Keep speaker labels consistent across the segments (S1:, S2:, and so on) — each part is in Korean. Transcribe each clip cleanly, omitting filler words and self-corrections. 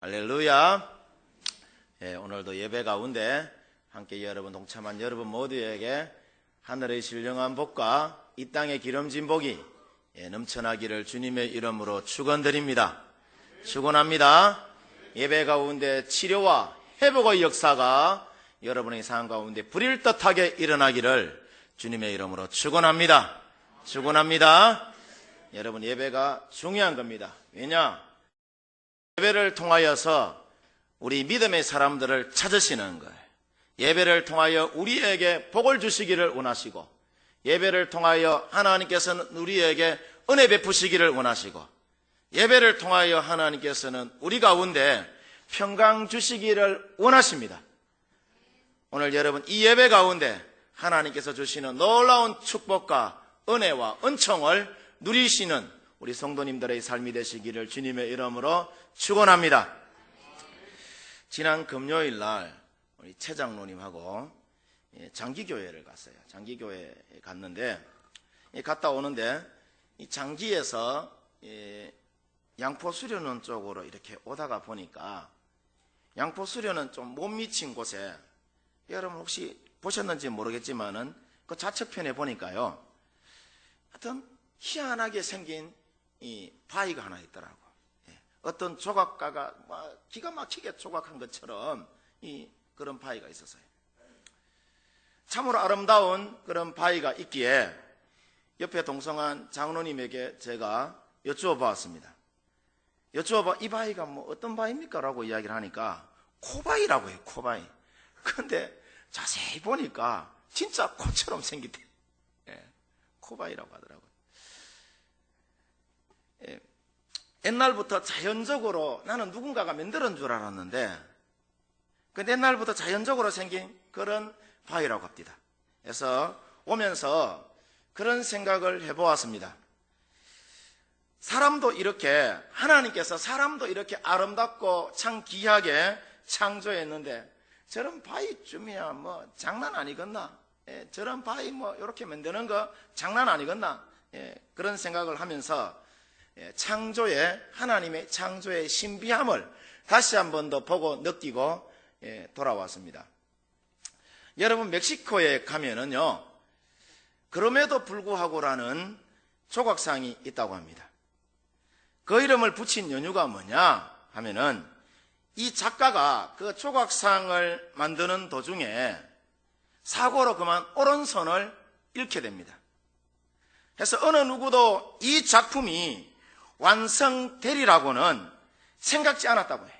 S1: 할렐루야. 오늘도 예배 가운데 함께 여러분 동참한 여러분 모두에게 하늘의 신령한 복과 이 땅의 기름진 복이 넘쳐나기를 주님의 이름으로 축원드립니다. 축원합니다. 예배 가운데 치료와 회복의 역사가 여러분의 삶 가운데 불일듯하게 일어나기를 주님의 이름으로 축원합니다. 축원합니다. 여러분, 예배가 중요한 겁니다. 왜냐? 예배를 통하여서 우리 믿음의 사람들을 찾으시는 거예요. 예배를 통하여 우리에게 복을 주시기를 원하시고, 예배를 통하여 하나님께서는 우리에게 은혜 베푸시기를 원하시고, 예배를 통하여 하나님께서는 우리 가운데 평강 주시기를 원하십니다. 오늘 여러분, 이 예배 가운데 하나님께서 주시는 놀라운 축복과 은혜와 은총을 누리시는 우리 성도님들의 삶이 되시기를 주님의 이름으로 축원합니다. 지난 금요일 날 우리 최 장로님하고 장기교회를 갔어요. 장기교회에 갔는데, 갔다 오는데 이 장기에서 양포 수련원 쪽으로 이렇게 오다가 보니까, 양포 수련원 좀 못 미친 곳에, 여러분 혹시 보셨는지 모르겠지만은 그 좌측편에 보니까요, 하여튼 희한하게 생긴 이 바위가 하나 있더라고. 어떤 조각가가 기가 막히게 조각한 것처럼 그런 바위가 있었어요. 참으로 아름다운 그런 바위가 있기에 옆에 동성한 장로님에게 제가 여쭈어 보았습니다. 여쭈어 이 바위가 어떤 바위입니까? 라고 이야기를 하니까 코바위라고 해요. 코바위. 그런데 자세히 보니까 진짜 코처럼 생기대. 코바위라고 하더라고요. 옛날부터 자연적으로, 나는 누군가가 만들어준 줄 알았는데, 그 옛날부터 자연적으로 생긴 그런 바위라고 합니다. 그래서 오면서 그런 생각을 해보았습니다. 사람도 이렇게, 하나님께서 사람도 이렇게 아름답고 참 귀하게 창조했는데, 저런 바위쯤이야 장난 아니겠나? 저런 바위 이렇게 만드는 거 장난 아니겠나? 그런 생각을 하면서 하나님의 창조의 신비함을 다시 한 번 더 보고 느끼고 돌아왔습니다. 여러분, 멕시코에 가면은요, 그럼에도 불구하고라는 조각상이 있다고 합니다. 그 이름을 붙인 연유가 뭐냐 하면은, 이 작가가 그 조각상을 만드는 도중에 사고로 그만 오른손을 잃게 됩니다. 그래서 어느 누구도 이 작품이 완성되리라고는 생각지 않았다고 해요.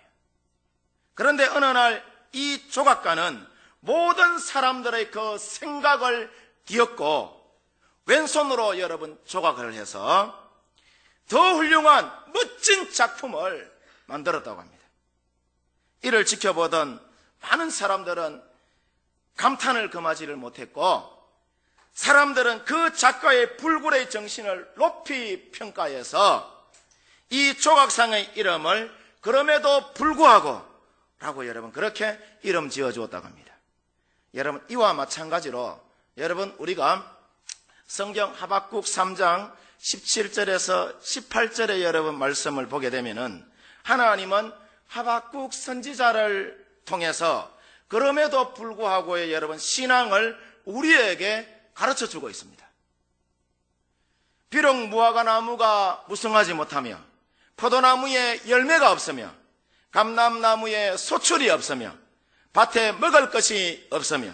S1: 그런데 어느 날 이 조각가는 모든 사람들의 그 생각을 뒤엎고 왼손으로 여러분 조각을 해서 더 훌륭한 멋진 작품을 만들었다고 합니다. 이를 지켜보던 많은 사람들은 감탄을 금하지를 못했고, 사람들은 그 작가의 불굴의 정신을 높이 평가해서 이 조각상의 이름을 그럼에도 불구하고 라고 여러분 그렇게 이름 지어주었다고 합니다. 여러분, 이와 마찬가지로 여러분, 우리가 성경 하박국 3장 17절에서 18절의 여러분 말씀을 보게 되면은, 하나님은 하박국 선지자를 통해서 그럼에도 불구하고의 여러분 신앙을 우리에게 가르쳐 주고 있습니다. 비록 무화과 나무가 무성하지 못하며, 포도나무에 열매가 없으며, 감람나무에 소출이 없으며, 밭에 먹을 것이 없으며,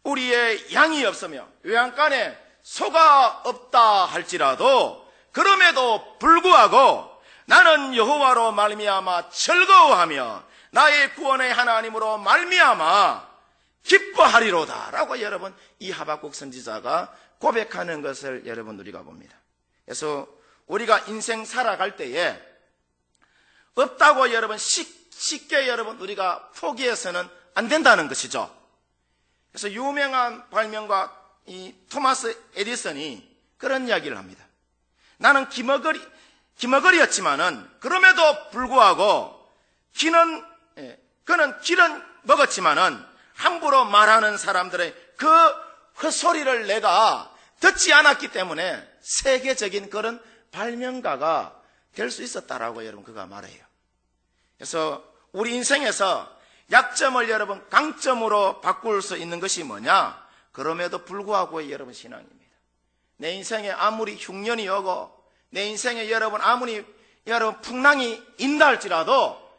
S1: 우리의 양이 없으며, 외양간에 소가 없다 할지라도, 그럼에도 불구하고 나는 여호와로 말미암아 즐거워하며 나의 구원의 하나님으로 말미암아 기뻐하리로다 라고 여러분 이 하박국 선지자가 고백하는 것을 여러분 우리가 봅니다. 그래서 우리가 인생 살아갈 때에 없다고 여러분 쉽게 여러분 우리가 포기해서는 안 된다는 것이죠. 그래서 유명한 발명가 이 토마스 에디슨이 그런 이야기를 합니다. 나는 기머거리였지만은 그럼에도 불구하고 그는 길은 먹었지만은 함부로 말하는 사람들의 그 헛소리를 내가 듣지 않았기 때문에 세계적인 그런 발명가가 될 수 있었다라고 여러분 그가 말해요. 그래서 우리 인생에서 약점을 여러분 강점으로 바꿀 수 있는 것이 뭐냐? 그럼에도 불구하고의 여러분 신앙입니다. 내 인생에 아무리 흉년이 오고 내 인생에 여러분 아무리 여러분 풍랑이 있다 할지라도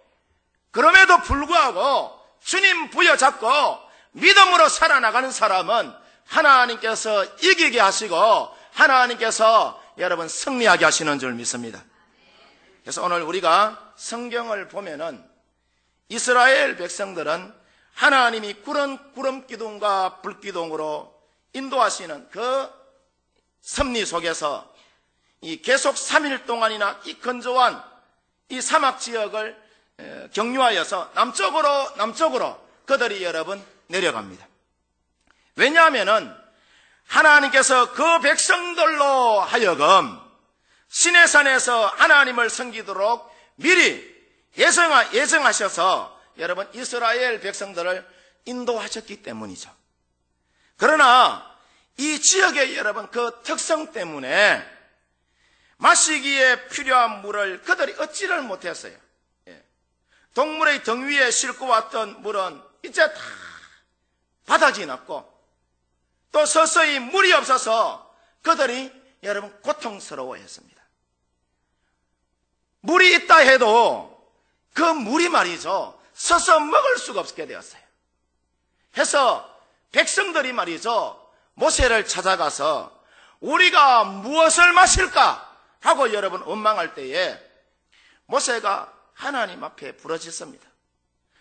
S1: 그럼에도 불구하고 주님 부여잡고 믿음으로 살아나가는 사람은 하나님께서 이기게 하시고 하나님께서 여러분 승리하게 하시는 줄 믿습니다. 그래서 오늘 우리가 성경을 보면은 이스라엘 백성들은 하나님이 구름 기둥과 불 기둥으로 인도하시는 그 섭리 속에서 이 계속 3일 동안이나 이 건조한 이 사막 지역을 경유하여서 남쪽으로 그들이 여러분 내려갑니다. 왜냐하면은 하나님께서 그 백성들로 하여금 시내산에서 하나님을 섬기도록 미리 예정하셔서 여러분 이스라엘 백성들을 인도하셨기 때문이죠. 그러나 이 지역의 여러분 그 특성 때문에 마시기에 필요한 물을 그들이 얻지를 못했어요. 동물의 등 위에 싣고 왔던 물은 이제 다 바닥이 났고 또 서서히 물이 없어서 그들이 여러분 고통스러워했습니다. 물이 있다 해도 그 물이 말이죠 서서 먹을 수가 없게 되었어요. 해서 백성들이 말이죠 모세를 찾아가서 우리가 무엇을 마실까 하고 여러분 원망할 때에 모세가 하나님 앞에 부르짖습니다.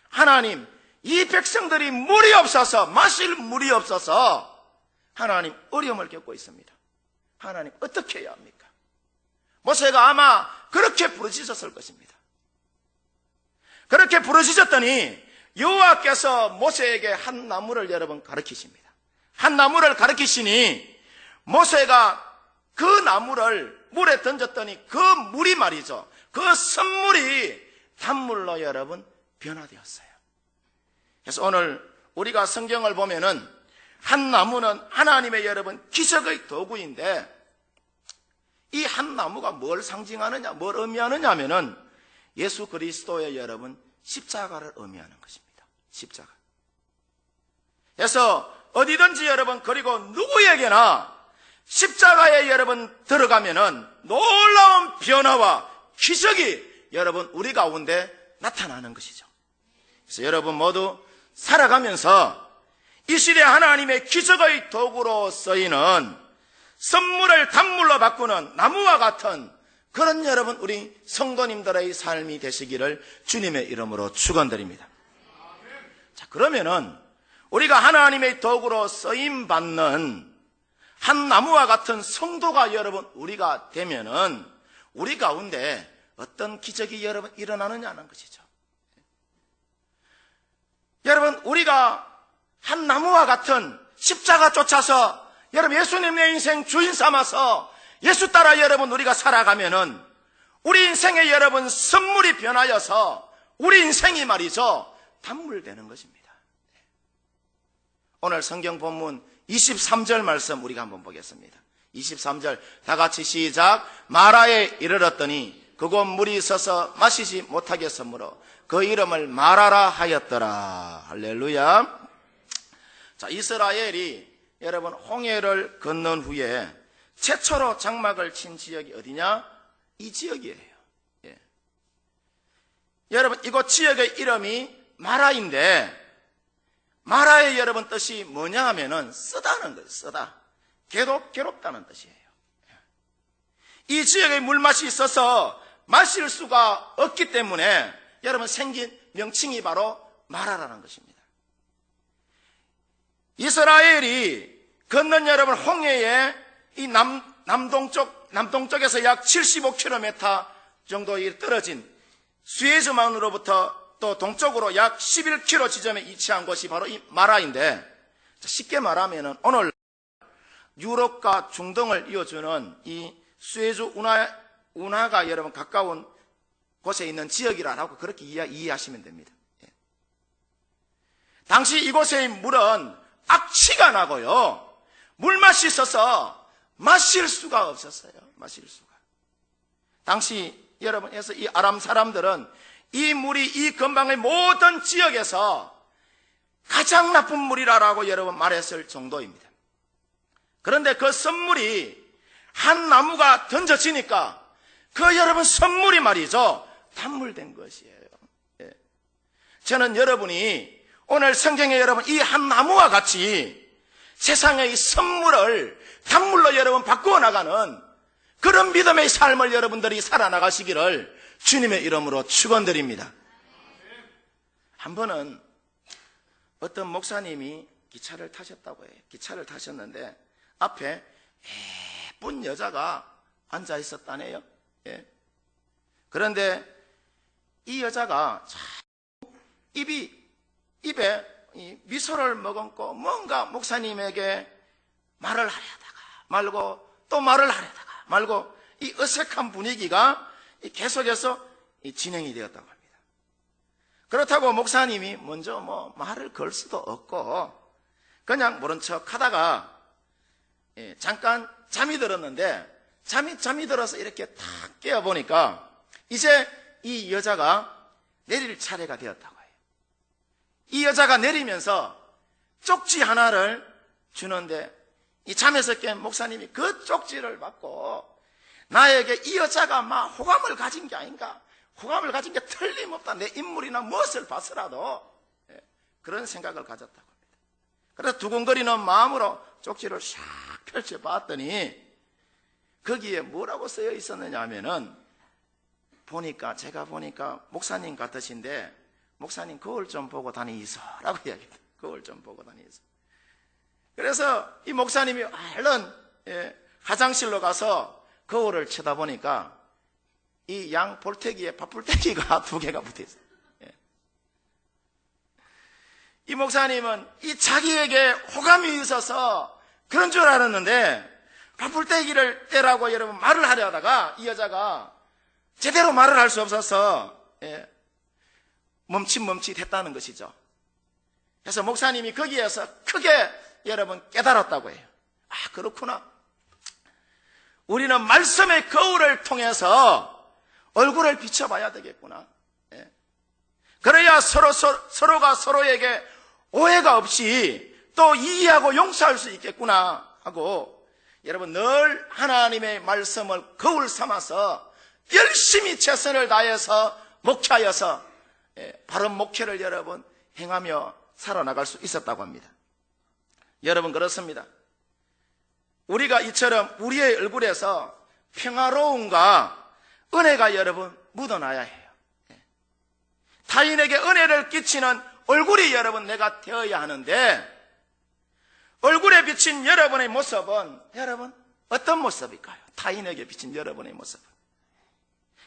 S1: 하나님, 이 백성들이 물이 없어서 마실 물이 없어서 하나님 어려움을 겪고 있습니다. 하나님 어떻게 해야 합니까? 모세가 아마 그렇게 부르짖었을 것입니다. 그렇게 부르짖었더니 여호와께서 모세에게 한 나무를 여러분 가르치십니다. 한 나무를 가르치시니 모세가 그 나무를 물에 던졌더니 그 물이 말이죠 그 선물이 단물로 여러분 변화되었어요. 그래서 오늘 우리가 성경을 보면은 한 나무는 하나님의 여러분 기적의 도구인데 이 한 나무가 뭘 상징하느냐, 뭘 의미하느냐 하면은 예수 그리스도의 여러분 십자가를 의미하는 것입니다. 십자가. 그래서 어디든지 여러분 그리고 누구에게나 십자가에 여러분 들어가면은 놀라운 변화와 기적이 여러분 우리 가운데 나타나는 것이죠. 그래서 여러분 모두 살아가면서 이 시대 하나님의 기적의 도구로 쓰이는 선물을 단물로 바꾸는 나무와 같은 그런 여러분 우리 성도님들의 삶이 되시기를 주님의 이름으로 축원드립니다. 자, 그러면은 우리가 하나님의 도구로 쓰임 받는 한 나무와 같은 성도가 여러분 우리가 되면은 우리 가운데 어떤 기적이 여러분 일어나느냐는 것이죠. 여러분 우리가 한 나무와 같은 십자가 쫓아서 여러분 예수님의 인생 주인 삼아서 예수 따라 여러분 우리가 살아가면은 우리 인생에 여러분 선물이 변하여서 우리 인생이 말이죠 단물되는 것입니다. 오늘 성경 본문 23절 말씀 우리가 한번 보겠습니다. 23절 다 같이 시작. 마라에 이르렀더니 그곳 물이 있어서 마시지 못하겠으므로 그 이름을 마라라 하였더라. 할렐루야. 자, 이스라엘이 여러분 홍해를 건넌 후에 최초로 장막을 친 지역이 어디냐? 이 지역이에요. 예. 여러분 이곳 지역의 이름이 마라인데 마라의 여러분 뜻이 뭐냐 하면은 쓰다는 거예요. 쓰다. 괴롭다는 뜻이에요. 이 지역에 물맛이 있어서 마실 수가 없기 때문에 여러분 생긴 명칭이 바로 마라라는 것입니다. 이스라엘이 건넌 여러분 홍해의 이 남동쪽에서 약 75km 정도 떨어진 수에즈만으로부터 또 동쪽으로 약 11km 지점에 위치한 곳이 바로 이 마라인데 쉽게 말하면은 오늘 유럽과 중동을 이어주는 이 수에즈 운하가 여러분 가까운 곳에 있는 지역이라고 그렇게 이해하시면 됩니다. 당시 이곳의 물은 악취가 나고요. 물맛이 있어서 마실 수가 없었어요. 마실 수가. 당시 여러분에서 이 아람 사람들은 이 물이 이 근방의 모든 지역에서 가장 나쁜 물이라고 여러분 말했을 정도입니다. 그런데 그 선물이 한 나무가 던져지니까 그 여러분 선물이 말이죠, 단물된 것이에요. 예. 저는 여러분이 오늘 성경에 여러분 이 한 나무와 같이 세상의 선물을 단물로 여러분 바꾸어 나가는 그런 믿음의 삶을 여러분들이 살아나가시기를 주님의 이름으로 축원드립니다. 한 번은 어떤 목사님이 기차를 타셨다고 해요. 기차를 타셨는데 앞에 예쁜 여자가 앉아 있었다네요. 예. 그런데 이 여자가 입에 미소를 머금고 뭔가 목사님에게 말을 하려다가 말고 또 말을 하려다가 말고 이 어색한 분위기가 계속해서 진행이 되었다고 합니다. 그렇다고 목사님이 먼저 말을 걸 수도 없고 그냥 모른 척 하다가 잠깐 잠이 들었는데 잠이 들어서 이렇게 탁 깨어보니까 이제 이 여자가 내릴 차례가 되었다고 해요. 이 여자가 내리면서 쪽지 하나를 주는데 이 잠에서 깬 목사님이 그 쪽지를 받고 나에게 이 여자가 막 호감을 가진 게 아닌가, 호감을 가진 게 틀림없다, 내 인물이나 무엇을 봐서라도 그런 생각을 가졌다고 합니다. 그래서 두근거리는 마음으로 쪽지를 샥 펼쳐봤더니 거기에 뭐라고 쓰여 있었느냐 하면은 제가 보니까 목사님 같으신데 목사님 거울 좀 보고 다니소 라고 이야기합니다. 거울 좀 보고 다니소. 그래서 이 목사님이 얼른 화장실로 가서 거울을 쳐다보니까 이 양 볼태기에 밥풀떼기가 2개가 붙어 있어요. 이 목사님은 이 자기에게 호감이 있어서 그런 줄 알았는데 밥풀떼기를 떼라고 여러분 말을 하려 하다가 이 여자가 제대로 말을 할 수 없어서 멈칫멈칫했다는 것이죠. 그래서 목사님이 거기에서 크게 여러분 깨달았다고 해요. 아, 그렇구나. 우리는 말씀의 거울을 통해서 얼굴을 비춰봐야 되겠구나. 그래야 서로가 서로에게 오해가 없이 또 이해하고 용서할 수 있겠구나 하고 여러분 늘 하나님의 말씀을 거울 삼아서 열심히 최선을 다해서 목회하여서 바른 목회를 여러분 행하며 살아나갈 수 있었다고 합니다. 여러분 그렇습니다. 우리가 이처럼 우리의 얼굴에서 평화로움과 은혜가 여러분 묻어나야 해요. 타인에게 은혜를 끼치는 얼굴이 여러분 내가 되어야 하는데 얼굴에 비친 여러분의 모습은 여러분 어떤 모습일까요? 타인에게 비친 여러분의 모습은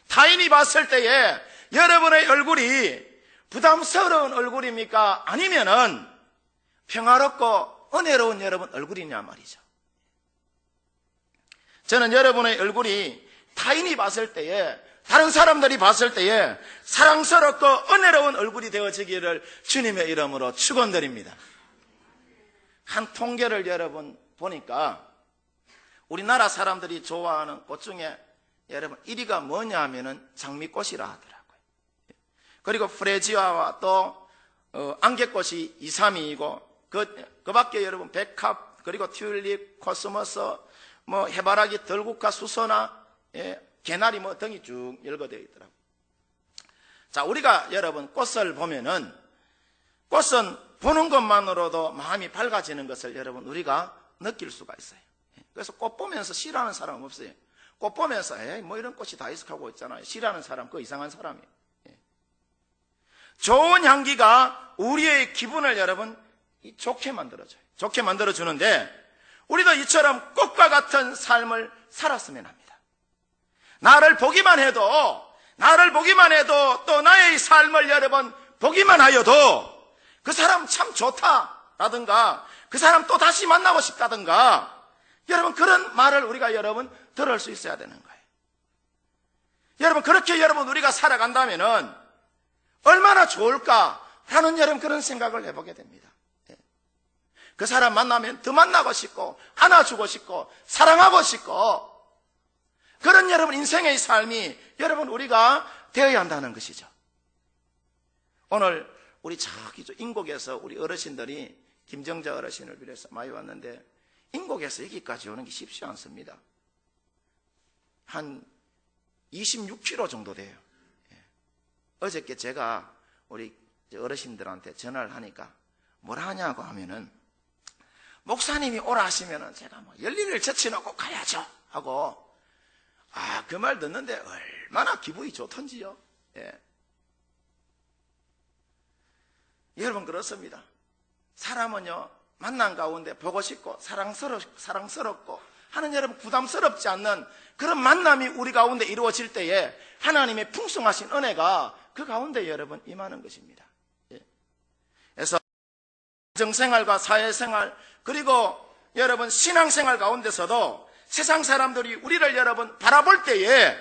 S1: 타인이 봤을 때에 여러분의 얼굴이 부담스러운 얼굴입니까? 아니면은 평화롭고 은혜로운 여러분 얼굴이냐 말이죠. 저는 여러분의 얼굴이 타인이 봤을 때에 다른 사람들이 봤을 때에 사랑스럽고 은혜로운 얼굴이 되어지기를 주님의 이름으로 축원드립니다. 한 통계를 여러분 보니까 우리나라 사람들이 좋아하는 꽃 중에 여러분 1위가 뭐냐 하면은 장미꽃이라 하더라고요. 그리고 프레지아와 또 안개꽃이 2, 3위이고 그 밖에 여러분 백합 그리고 튤립, 코스모스 해바라기, 들국화, 수소나 개나리 등이 쭉 열거되어 있더라고요. 자, 우리가 여러분 꽃을 보면은 꽃은 보는 것만으로도 마음이 밝아지는 것을 여러분 우리가 느낄 수가 있어요. 그래서 꽃 보면서 싫어하는 사람은 없어요. 꽃 보면서 이런 꽃이 다 익숙하고 있잖아요. 싫어하는 사람 그 이상한 사람이에요. 좋은 향기가 우리의 기분을 여러분 좋게 만들어줘요. 좋게 만들어주는데 우리도 이처럼 꽃과 같은 삶을 살았으면 합니다. 나를 보기만 해도 또 나의 삶을 여러분 보기만 하여도 그 사람 참 좋다라든가 그 사람 또 다시 만나고 싶다든가 여러분 그런 말을 우리가 여러분 들을 수 있어야 되는 거예요. 여러분 그렇게 여러분 우리가 살아간다면은 얼마나 좋을까라는 여러분 그런 생각을 해보게 됩니다. 그 사람 만나면 더 만나고 싶고 안아주고 싶고 사랑하고 싶고 그런 여러분 인생의 삶이 여러분 우리가 되어야 한다는 것이죠. 오늘 우리 저기 인곡에서 우리 어르신들이 김정자 어르신을 비롯해서 많이 왔는데 인곡에서 여기까지 오는 게 쉽지 않습니다. 한 26km 정도 돼요. 어저께 제가 우리 어르신들한테 전화를 하니까 뭐라 하냐고 하면은 목사님이 오라 하시면은 제가 뭐 열일을 제쳐놓고 가야죠 하고 그 말 듣는데 얼마나 기분이 좋던지요. 여러분 그렇습니다. 사람은요 만난 가운데 보고 싶고 사랑스럽고 하는 여러분 부담스럽지 않는 그런 만남이 우리 가운데 이루어질 때에 하나님의 풍성하신 은혜가 그 가운데 여러분 임하는 것입니다. 그래서 정생활과 사회생활 그리고 여러분 신앙생활 가운데서도 세상 사람들이 우리를 여러분 바라볼 때에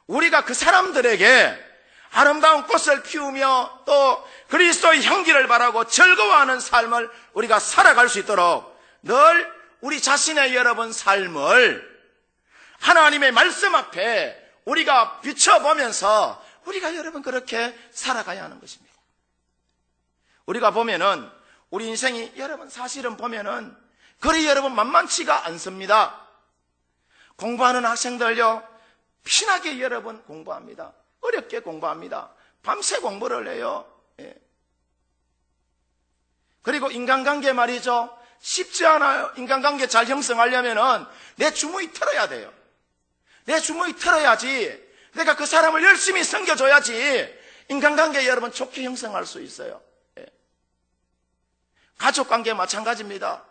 S1: 우리가 그 사람들에게 아름다운 꽃을 피우며 또 그리스도의 향기를 바라고 즐거워하는 삶을 우리가 살아갈 수 있도록 늘 우리 자신의 여러분 삶을 하나님의 말씀 앞에 우리가 비춰보면서 우리가 여러분 그렇게 살아가야 하는 것입니다. 우리가 보면은 우리 인생이 여러분 사실은 보면은 그리 여러분 만만치가 않습니다. 공부하는 학생들요 피나게 여러분 공부합니다. 어렵게 공부합니다. 밤새 공부를 해요. 그리고 인간관계 말이죠. 쉽지 않아요. 인간관계 잘 형성하려면은 내 주머니 털어야 돼요. 내 주머니 털어야지 내가 그 사람을 열심히 섬겨줘야지 인간관계 여러분 좋게 형성할 수 있어요. 가족관계 마찬가지입니다.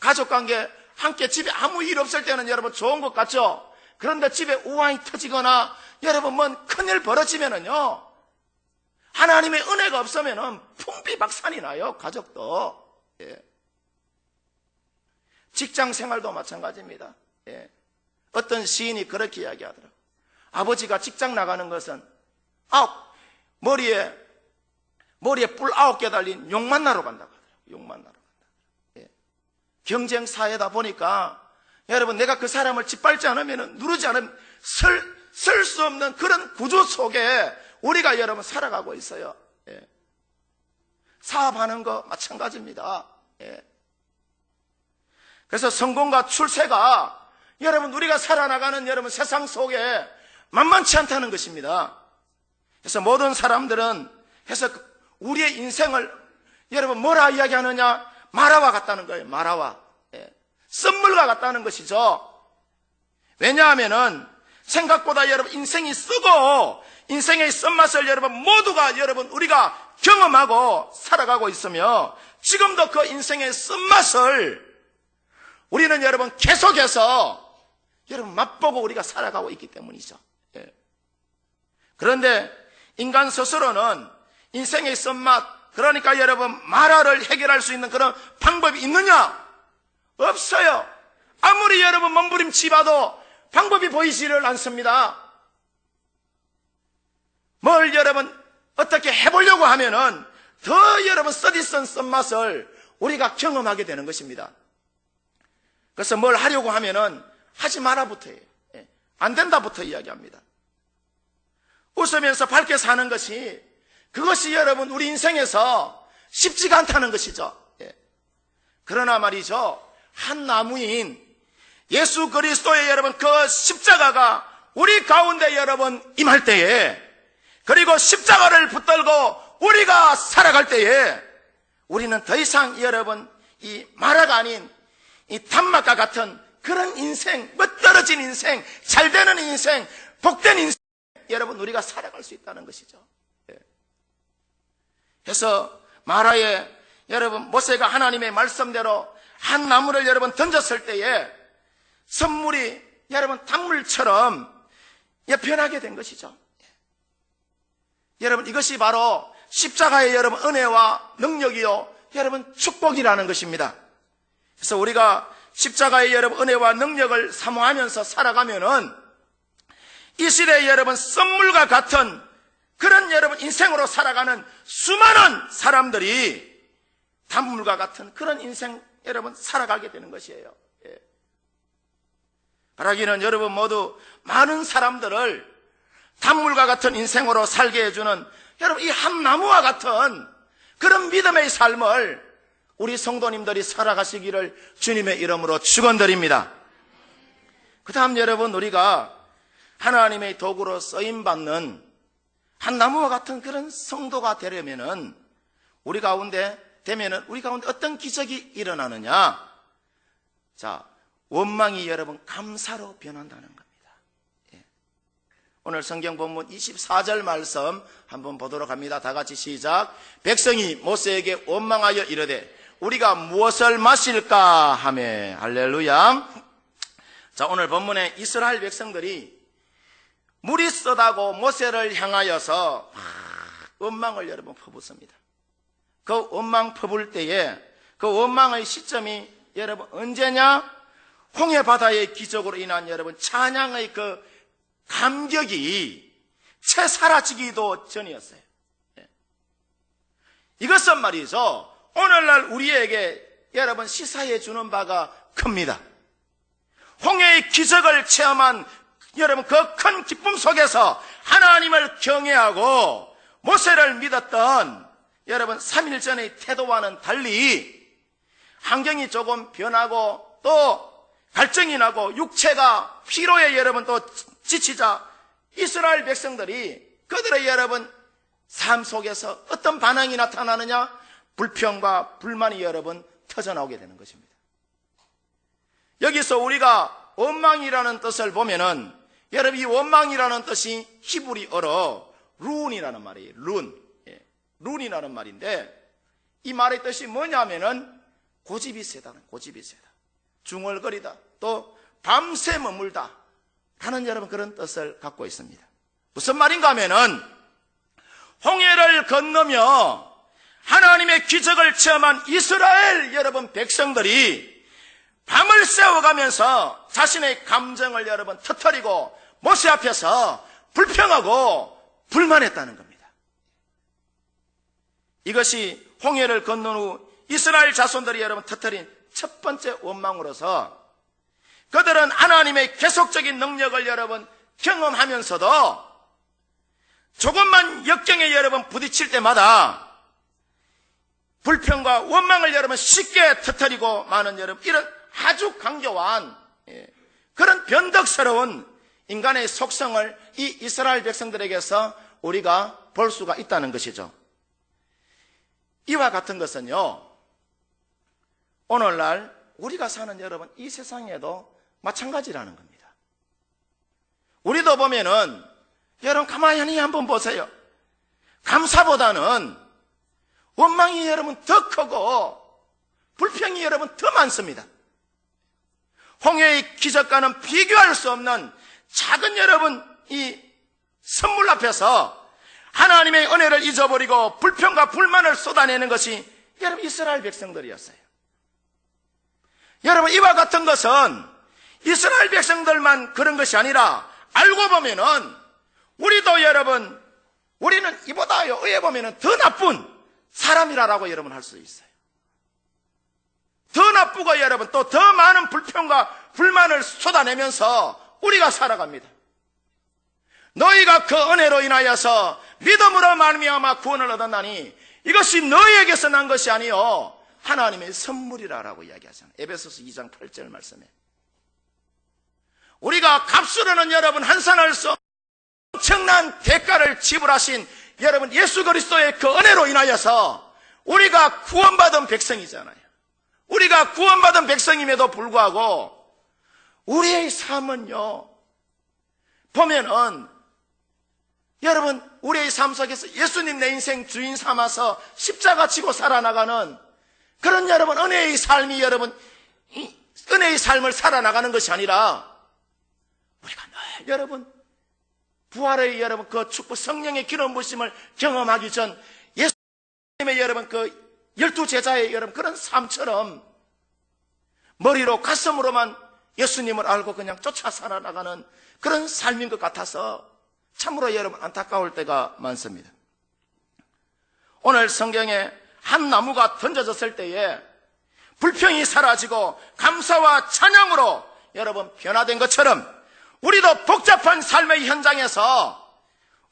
S1: 가족관계 함께 집에 아무 일 없을 때는 여러분 좋은 것 같죠? 그런데 집에 우환이 터지거나 여러분 뭔 큰일 벌어지면은요 하나님의 은혜가 없으면은 풍비박산이 나요. 가족도. 직장 생활도 마찬가지입니다. 어떤 시인이 그렇게 이야기하더라고요. 아버지가 직장 나가는 것은 머리에 뿔 9개 달린 용 만나러 간다고 하더라고요. 용 만나러 간다. 경쟁 사회다 보니까 여러분 내가 그 사람을 짓밟지 않으면 누르지 않으면 설 수 없는 그런 구조 속에 우리가 여러분 살아가고 있어요. 사업하는 거 마찬가지입니다. 그래서 성공과 출세가 여러분 우리가 살아나가는 여러분 세상 속에 만만치 않다는 것입니다. 그래서 모든 사람들은 해서 우리의 인생을 여러분 뭐라 이야기하느냐 마라와 같다는 거예요. 마라와 썸물과 같다는 것이죠. 왜냐하면은 생각보다 여러분 인생이 쓰고 인생의 쓴맛을 여러분 모두가 여러분 우리가 경험하고 살아가고 있으며 지금도 그 인생의 쓴맛을 우리는 여러분 계속해서 여러분 맛보고 우리가 살아가고 있기 때문이죠. 그런데 인간 스스로는 인생의 쓴맛 그러니까 여러분 마라를 해결할 수 있는 그런 방법이 있느냐? 없어요. 아무리 여러분 몸부림치봐도 방법이 보이지를 않습니다. 뭘 여러분 어떻게 해보려고 하면은 더 여러분 써디쓴 쓴맛을 우리가 경험하게 되는 것입니다. 그래서 뭘 하려고 하면은 하지 마라부터 해요. 안 된다부터 이야기합니다. 웃으면서 밝게 사는 것이 그것이 여러분 우리 인생에서 쉽지가 않다는 것이죠. 그러나 말이죠. 한 나무인 예수 그리스도의 여러분 그 십자가가 우리 가운데 여러분 임할 때에 그리고 십자가를 붙들고 우리가 살아갈 때에 우리는 더 이상 여러분 이 마라가 아닌 이 단맛과 같은 그런 인생, 멋떨어진 인생, 잘되는 인생, 복된 인생 여러분 우리가 살아갈 수 있다는 것이죠. 그래서 마라에 여러분 모세가 하나님의 말씀대로 한 나무를 여러분 던졌을 때에 선물이 여러분 단물처럼 변하게 된 것이죠. 여러분 이것이 바로 십자가의 여러분 은혜와 능력이요 여러분 축복이라는 것입니다. 그래서 우리가 십자가의 여러분 은혜와 능력을 사모하면서 살아가면은 이 시대에 여러분 선물과 같은 그런 여러분 인생으로 살아가는 수많은 사람들이 단물과 같은 그런 인생 여러분 살아가게 되는 것이에요. 바라기는 여러분 모두 많은 사람들을 단물과 같은 인생으로 살게 해주는 여러분, 이 한 나무와 같은 그런 믿음의 삶을 우리 성도님들이 살아가시기를 주님의 이름으로 축원드립니다. 그 다음 여러분, 우리가 하나님의 도구로 쓰임받는 한 나무와 같은 그런 성도가 되려면은 우리 가운데 어떤 기적이 일어나느냐? 자, 원망이 여러분 감사로 변한다는 겁니다. 예. 오늘 성경 본문 24절 말씀 한번 보도록 합니다. 다 같이 시작. 백성이 모세에게 원망하여 이르되 우리가 무엇을 마실까 하매. 할렐루야. 자, 오늘 본문에 이스라엘 백성들이 물이 쓰다고 모세를 향하여서 원망을 여러분 퍼붓습니다. 그 원망 퍼붓을 때에 그 원망의 시점이 여러분 언제냐? 홍해 바다의 기적으로 인한 여러분 찬양의 그 감격이 채 사라지기도 전이었어요. 이것은 말이죠, 오늘날 우리에게 여러분 시사해 주는 바가 큽니다. 홍해의 기적을 체험한 여러분 그 큰 기쁨 속에서 하나님을 경외하고 모세를 믿었던 여러분 3일 전의 태도와는 달리 환경이 조금 변하고 또 갈증이 나고 육체가 피로에 여러분 또 지치자 이스라엘 백성들이 그들의 여러분 삶 속에서 어떤 반응이 나타나느냐? 불평과 불만이 여러분 터져나오게 되는 것입니다. 여기서 우리가 원망이라는 뜻을 보면은 여러분 이 원망이라는 뜻이 히브리어로 룬이라는 말이에요. 룬이라는 말인데 이 말의 뜻이 뭐냐면은 고집이 세다는, 고집이 세다, 중얼거리다, 또 밤새 머물다 하는 여러분 그런 뜻을 갖고 있습니다. 무슨 말인가 하면은 홍해를 건너며 하나님의 기적을 체험한 이스라엘 여러분 백성들이 밤을 새워가면서 자신의 감정을 여러분 터뜨리고 모세 앞에서 불평하고 불만했다는 겁니다. 이것이 홍해를 건넌 후 이스라엘 자손들이 여러분 터뜨린 첫 번째 원망으로서 그들은 하나님의 계속적인 능력을 여러분 경험하면서도 조금만 역경에 여러분 부딪힐 때마다 불평과 원망을 여러분 쉽게 터뜨리고 마는 여러분 이런 아주 강조한 그런 변덕스러운 인간의 속성을 이 이스라엘 백성들에게서 우리가 볼 수가 있다는 것이죠. 이와 같은 것은요, 오늘날 우리가 사는 여러분 이 세상에도 마찬가지라는 겁니다. 우리도 보면은 여러분 가만히 한번 보세요. 감사보다는 원망이 여러분 더 크고 불평이 여러분 더 많습니다. 홍해의 기적과는 비교할 수 없는 작은 여러분 이 선물 앞에서 하나님의 은혜를 잊어버리고 불평과 불만을 쏟아내는 것이 여러분 이스라엘 백성들이었어요. 여러분 이와 같은 것은 이스라엘 백성들만 그런 것이 아니라 알고 보면은 우리도 여러분 우리는 이보다요 의해 보면은 더 나쁜 사람이라고 여러분 할 수 있어요. 더 나쁘고 여러분 또 더 많은 불평과 불만을 쏟아내면서 우리가 살아갑니다. 너희가 그 은혜로 인하여서 믿음으로 말미암아 구원을 얻었나니 이것이 너희에게서 난 것이 아니요 하나님의 선물이라고 이야기하잖아요. 에베소서 2장 8절 말씀에 우리가 값으로는 여러분 한산할 수 엄청난 대가를 지불하신 여러분 예수 그리스도의 그 은혜로 인하여서 우리가 구원받은 백성이잖아요. 우리가 구원받은 백성임에도 불구하고 우리의 삶은요 보면은 여러분 우리의 삶 속에서 예수님 내 인생 주인 삼아서 십자가 지고 살아나가는 그런 여러분 은혜의 삶이 여러분 은혜의 삶을 살아나가는 것이 아니라 우리가 늘 여러분 부활의 여러분 그 축복 성령의 기름 부심을 경험하기 전 예수님의 여러분 그 12제자의 여러분 그런 삶처럼 머리로 가슴으로만 예수님을 알고 그냥 쫓아 살아나가는 그런 삶인 것 같아서 참으로 여러분 안타까울 때가 많습니다. 오늘 성경에 한 나무가 던져졌을 때에 불평이 사라지고 감사와 찬양으로 여러분 변화된 것처럼 우리도 복잡한 삶의 현장에서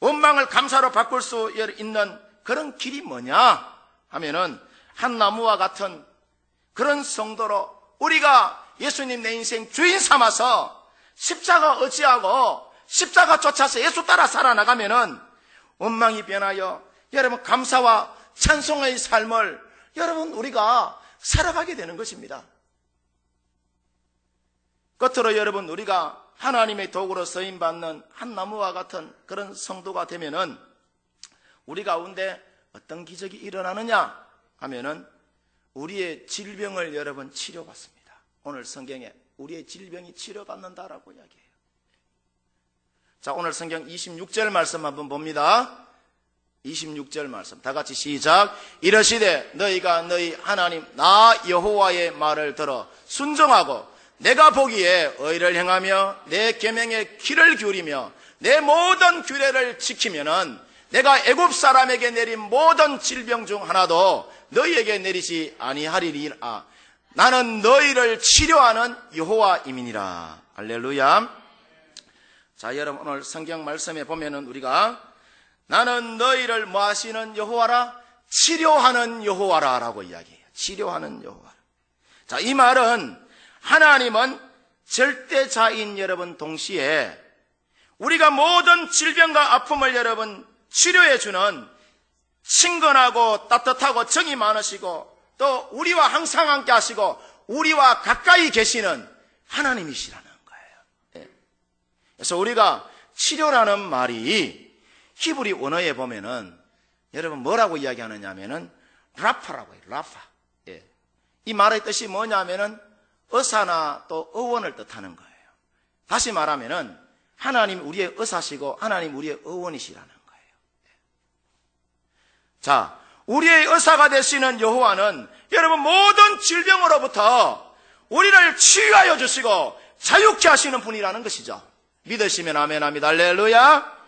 S1: 원망을 감사로 바꿀 수 있는 그런 길이 뭐냐 하면은 한 나무와 같은 그런 성도로 우리가 예수님 내 인생 주인 삼아서 십자가 의지하고 십자가 쫓아서 예수 따라 살아나가면은 원망이 변하여 여러분 감사와 찬송의 삶을 여러분 우리가 살아가게 되는 것입니다. 끝으로 여러분 우리가 하나님의 도구로 쓰임받는 한 나무와 같은 그런 성도가 되면은 우리 가운데 어떤 기적이 일어나느냐 하면은 우리의 질병을 여러분 치료받습니다. 오늘 성경에 우리의 질병이 치료받는다라고 이야기해요. 자, 오늘 성경 26절 말씀 한번 봅니다. 26절 말씀 다 같이 시작. 이르시되 너희가 너희 하나님 나 여호와의 말을 들어 순종하고 내가 보기에 의를 행하며 내 계명에 귀를 기울이며 내 모든 규례를 지키면은 내가 애굽 사람에게 내린 모든 질병 중 하나도 너희에게 내리지 아니하리라. 나는 너희를 치료하는 여호와임이니라. 할렐루야. 자, 여러분 오늘 성경 말씀에 보면은 우리가 나는 너희를 뭐 하시는 여호와라? 치료하는 여호와라 라고 이야기해요. 치료하는 여호와라. 자, 이 말은 하나님은 절대자인 여러분 동시에 우리가 모든 질병과 아픔을 여러분 치료해주는 친근하고 따뜻하고 정이 많으시고 또 우리와 항상 함께 하시고 우리와 가까이 계시는 하나님이시라는 거예요. 그래서 우리가 치료라는 말이 히브리 원어에 보면은 여러분 뭐라고 이야기하느냐 하면은 라파라고 해요. 라파. 이 말의 뜻이 뭐냐면은 의사나 또 의원을 뜻하는 거예요. 다시 말하면은 하나님 우리의 의사시고 하나님 우리의 의원이시라는 거예요. 자, 우리의 의사가 되시는 여호와는 여러분 모든 질병으로부터 우리를 치유하여 주시고 자유케 하시는 분이라는 것이죠. 믿으시면 아멘합니다. 할렐루야.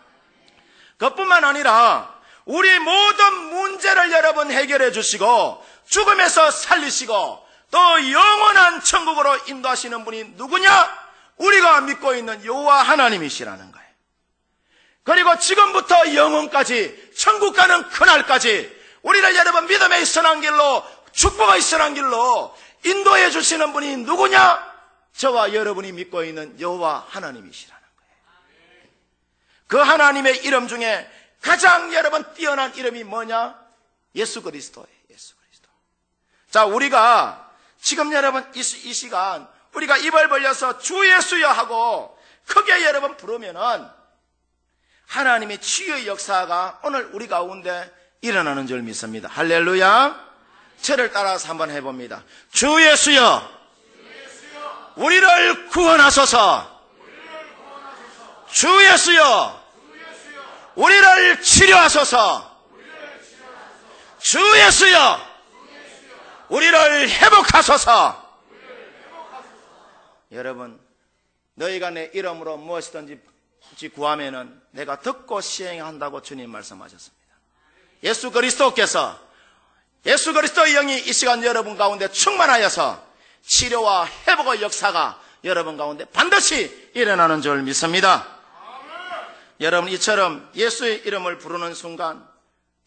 S1: 그뿐만 아니라 우리 모든 문제를 여러분 해결해 주시고 죽음에서 살리시고 또 영원한 천국으로 인도하시는 분이 누구냐? 우리가 믿고 있는 여호와 하나님이시라는 거예요. 그리고 지금부터 영원까지 천국 가는 그날까지 우리를 여러분 믿음의 선한 길로 축복의 선한 길로 인도해 주시는 분이 누구냐? 저와 여러분이 믿고 있는 여호와 하나님이시라는 거예요. 그 하나님의 이름 중에 가장 여러분 뛰어난 이름이 뭐냐? 예수 그리스도예요. 예수 그리스도. 자, 우리가 지금 여러분 이 시간 우리가 입을 벌려서 주 예수여 하고 크게 여러분 부르면은 하나님의 치유의 역사가 오늘 우리 가운데 일어나는 줄 믿습니다. 할렐루야. 저를 따라서 한번 해봅니다. 주 예수여, 우리를 구원하소서. 주 예수여, 우리를 치료하소서. 주 예수여, 우리를 회복하소서. 여러분, 너희가 내 이름으로 무엇이든지 구하면은 내가 듣고 시행한다고 주님 말씀하셨습니다. 예수 그리스도께서 예수 그리스도의 영이 이 시간 여러분 가운데 충만하여서 치료와 회복의 역사가 여러분 가운데 반드시 일어나는 줄 믿습니다. 여러분, 이처럼 예수의 이름을 부르는 순간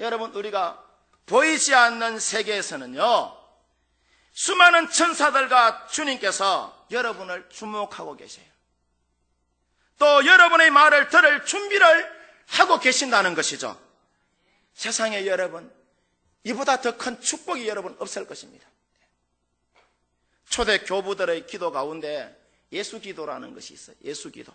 S1: 여러분 우리가 보이지 않는 세계에서는요 수많은 천사들과 주님께서 여러분을 주목하고 계세요. 또 여러분의 말을 들을 준비를 하고 계신다는 것이죠. 세상에 여러분 이보다 더 큰 축복이 여러분 없을 것입니다. 초대 교부들의 기도 가운데 예수 기도라는 것이 있어요. 예수 기도.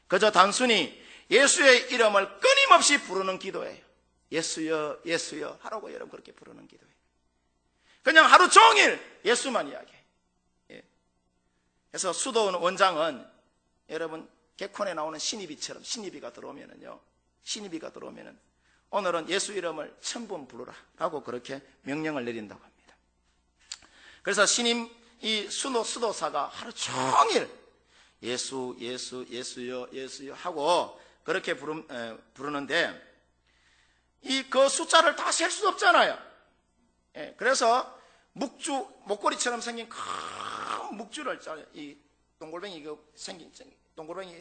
S1: 그저 단순히 예수의 이름을 끊임없이 부르는 기도예요. 예수여 예수여 하라고 여러분 그렇게 부르는 기도예요. 그냥 하루 종일 예수만 이야기해요. 그래서 수도원 원장은 여러분 개콘에 나오는 신입이처럼 신입이가 들어오면은요, 신입이가 들어오면은 오늘은 예수 이름을 1000번 부르라 라고 그렇게 명령을 내린다고 합니다. 그래서 신임 이 수도사가 하루 종일 예수 예수 예수여 예수여 하고 그렇게 부르는데 그 숫자를 다 셀 수 없잖아요. 그래서 목걸이처럼 생긴 큰 묵주를 이 동글뱅이 이거 생긴 동글뱅이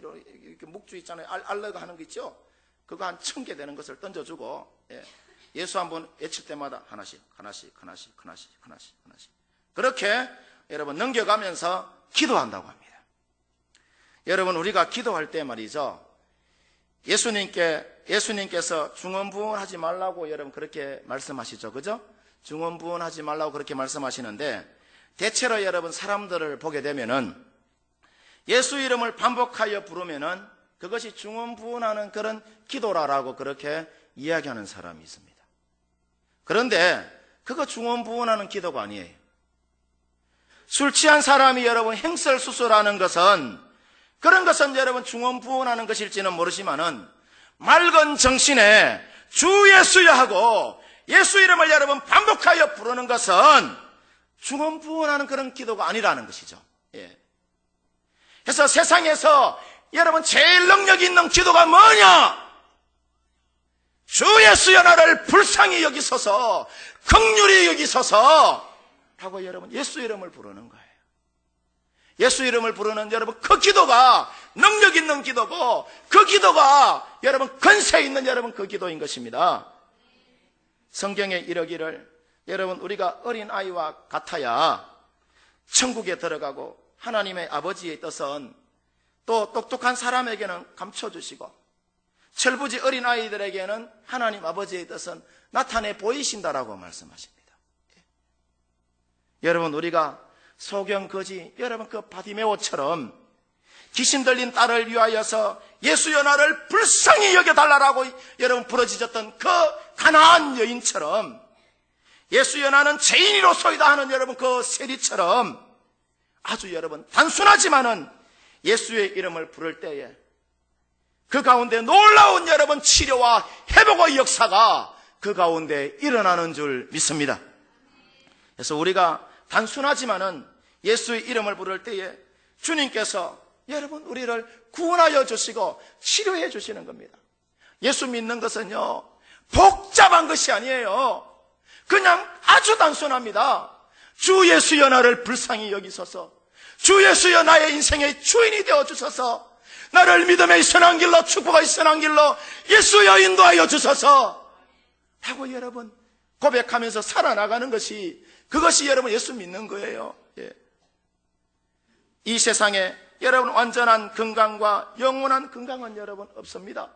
S1: 이렇게 묵주 있잖아요. 알러가 하는 거 있죠. 그거 한 1000개 되는 것을 던져주고, 예수 한번 외칠 때마다 하나씩 그렇게 여러분 넘겨가면서 기도한다고 합니다. 여러분, 우리가 기도할 때 말이죠, 예수님께서 중언부언하지 말라고 여러분 그렇게 말씀하시죠. 그죠? 중언부언하지 말라고 그렇게 말씀하시는데, 대체로 여러분 사람들을 보게 되면은 예수 이름을 반복하여 부르면은 그것이 중언부언하는 그런 기도라라고 그렇게 이야기하는 사람이 있습니다. 그런데 그거 중언부언하는 기도가 아니에요. 술 취한 사람이 여러분 행설수설하는 것은, 그런 것은 여러분 중언부언하는 것일지는 모르지만은 맑은 정신에 주 예수여 하고 예수 이름을 여러분 반복하여 부르는 것은 중언부언하는 그런 기도가 아니라는 것이죠. 그래서 세상에서 여러분 제일 능력 있는 기도가 뭐냐? 주 예수여 나를 불쌍히 여기소서, 긍휼히 여기소서 하고 여러분 예수 이름을 부르는 거예요. 예수 이름을 부르는 여러분 그 기도가 능력 있는 기도고, 그 기도가 여러분 권세 있는 여러분 그 기도인 것입니다. 성경에 이르기를 여러분 우리가 어린아이와 같아야 천국에 들어가고 하나님의 아버지의 뜻은 또 똑똑한 사람에게는 감춰주시고 철부지 어린아이들에게는 하나님 아버지의 뜻은 나타내 보이신다라고 말씀하십니다. 여러분, 우리가 소경 거지 여러분 그 바디메오처럼 귀신 들린 딸을 위하여서 예수여 나를 불쌍히 여겨달라고 여러분 부르짖었던 그 가나안 여인처럼, 예수여 나는 죄인이로소이다 하는 여러분 그 세리처럼 아주 여러분 단순하지만은 예수의 이름을 부를 때에 그 가운데 놀라운 여러분 치료와 회복의 역사가 그 가운데 일어나는 줄 믿습니다. 그래서 우리가 단순하지만은 예수의 이름을 부를 때에 주님께서 여러분 우리를 구원하여 주시고 치료해 주시는 겁니다. 예수 믿는 것은요 복잡한 것이 아니에요. 그냥 아주 단순합니다. 주 예수여 나를 불쌍히 여기소서, 주 예수여 나의 인생의 주인이 되어주소서, 나를 믿음의 선한 길로, 축복의 선한 길로 예수여 인도하여 주소서 하고 여러분 고백하면서 살아나가는 것이, 그것이 여러분 예수 믿는 거예요. 이 세상에 여러분 완전한 건강과 영원한 건강은 여러분 없습니다.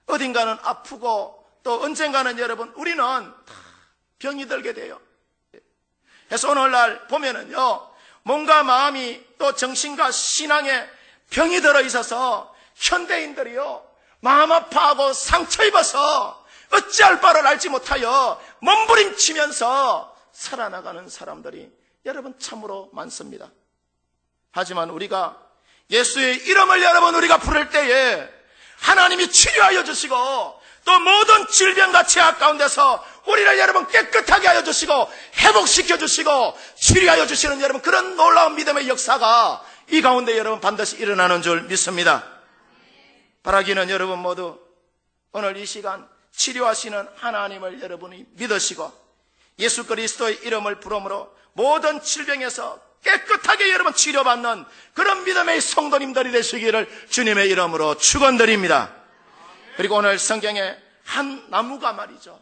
S1: 어딘가는 아프고 또 언젠가는 여러분 우리는 다 병이 들게 돼요. 그래서 오늘날 보면은요 몸과 마음이 또 정신과 신앙에 병이 들어 있어서 현대인들이요 마음 아파하고 상처 입어서 어찌할 바를 알지 못하여 몸부림치면서 살아나가는 사람들이 여러분 참으로 많습니다. 하지만 우리가 예수의 이름을 여러분 우리가 부를 때에 하나님이 치료하여 주시고 또 모든 질병과 죄악 가운데서 우리를 여러분 깨끗하게 하여 주시고 회복시켜 주시고 치료하여 주시는 여러분 그런 놀라운 믿음의 역사가 이 가운데 여러분 반드시 일어나는 줄 믿습니다. 바라기는 여러분 모두 오늘 이 시간 치료하시는 하나님을 여러분이 믿으시고 예수 그리스도의 이름을 부름으로 모든 질병에서 깨끗하게 여러분 치료받는 그런 믿음의 성도님들이 되시기를 주님의 이름으로 축원드립니다. 그리고 오늘 성경에 한 나무가 말이죠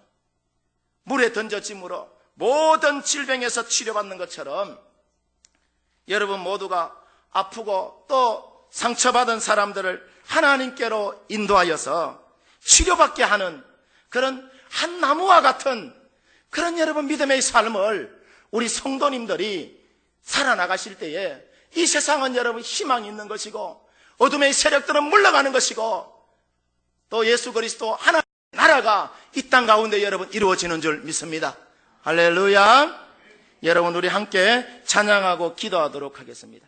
S1: 물에 던져짐으로 모든 질병에서 치료받는 것처럼 여러분 모두가 아프고 또 상처받은 사람들을 하나님께로 인도하여서 치료받게 하는 그런 한 나무와 같은 그런 여러분 믿음의 삶을 우리 성도님들이 살아나가실 때에 이 세상은 여러분 희망이 있는 것이고 어둠의 세력들은 물러가는 것이고 또 예수 그리스도 하나님의 나라가 이 땅 가운데 여러분 이루어지는 줄 믿습니다. 할렐루야. 여러분 우리 함께 찬양하고 기도하도록 하겠습니다.